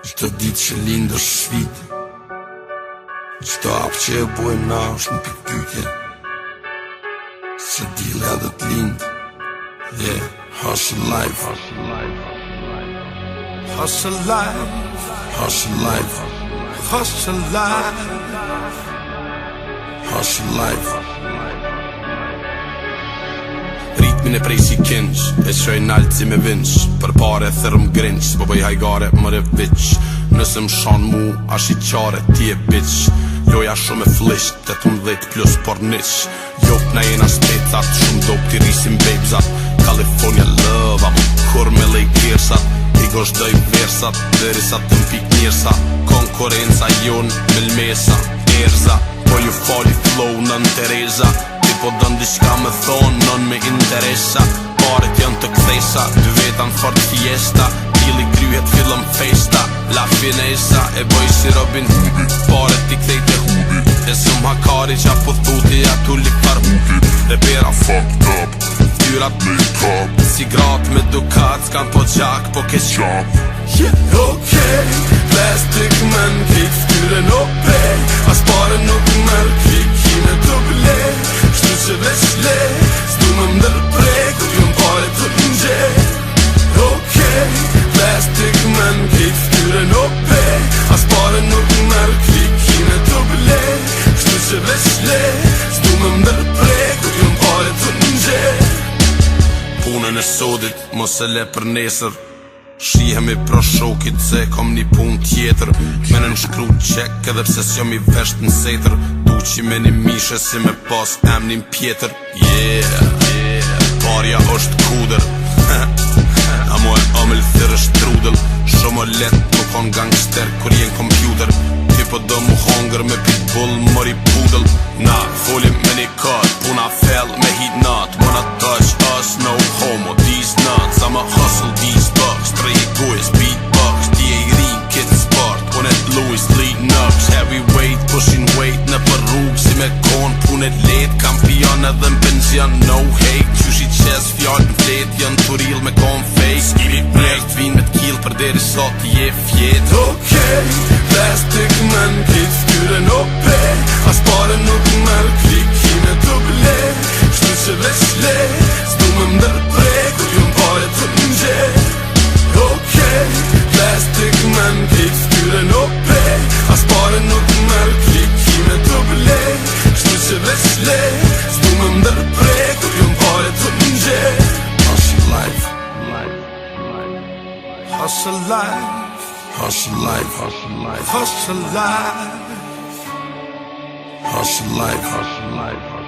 Çdo ditë që lindësh shvit, çdo hap që e bojmë na është në pikpyetje. Se dile edhe t'lind, yeah, hustle life. Hustle life, hustle life, hustle life, hustle life. Ritmin e prej si kinç, e qoj naltë si me vinç. Për pare thërëm grinç, po bëj hajgare më revic. Nëse më shanë mu, ash i qare ti e bitch. Loja shumë e flisht, 18 plus por niq. Jop na jena specat, shumë dop t'i risim babesat. California love, apo kur me lej kirsat. I goshdoj versat, dërisat të mpik njërsa. Konkurenca jon, melmesa, erza. Po ju fali flow nën Tereza. Po dën diçka me thonë, nën me interesa. Paret janë të kthesa, dy vetan fort fiesta. Dili kryhet fillëm festa. La finesa, e boj si Robin Hood. Paret t'i kthejt e hubi. E sëm hakari qa po thuti, atu li par hubi. Dhe pera fucked up, ftyrat make up. Si gratë me dukat, s'kan po gjak, po ke qap. Yeah, okay, plastic man, kik ftyren o pej. As pare nuk mërë kikine të ble. Shtu që veç le, s'du më mdërprej, kur jëm pare të njej. Okay, plastic man, kik ftyren o pej. As pare nuk mërë kikine të ble. Shtu që veç le, s'du më mdërprej, kur jëm pare të njej. Punën e sodit, mos e le për nesër. Shihemi pro shokit se kom një pun tjetër. Me në nshkru qek edhe pse s'jom i vesht në setër. Du që me një mishe si me pas emnin pjetër. Yeah, parja është kuder. A mu e omel thyrë është trudel. Shumë o let nuk on gangster kur jen kompjuter. Ti po do mu hongër me pitbull mori pudel. Na folim me një kod, puna fell me hit not. Wanna touch us, no homo, these nuts. I'ma hustle these bucks, three boys, beatbox. Ti e i rin, kid sport, punet Louis, lead nuts. Heavyweight, pushing weight, në për rrug si me kon. Punet let, kampion edhe në penzion, no hate. Qyshi qes, fjall në flet, janë të real me kon fake. Skiri plejt, vin me t'kill për deri sot je fjet. Okay, plastic man, kid ftyren o pej. As pare nuk mërë klikine të ble. Shtu që veç le, s'du më mdërprej, kur jëm pare të njej. Okay, plastic man, kik ftyren o pej. As pare nuk mërë klikine të ble. Shtu që veç le, s'du më mdërprej, kur jëm pare të njej. Hustle life, hustle life, hustle life, hustle life, hustle life, hustle life, hustle life.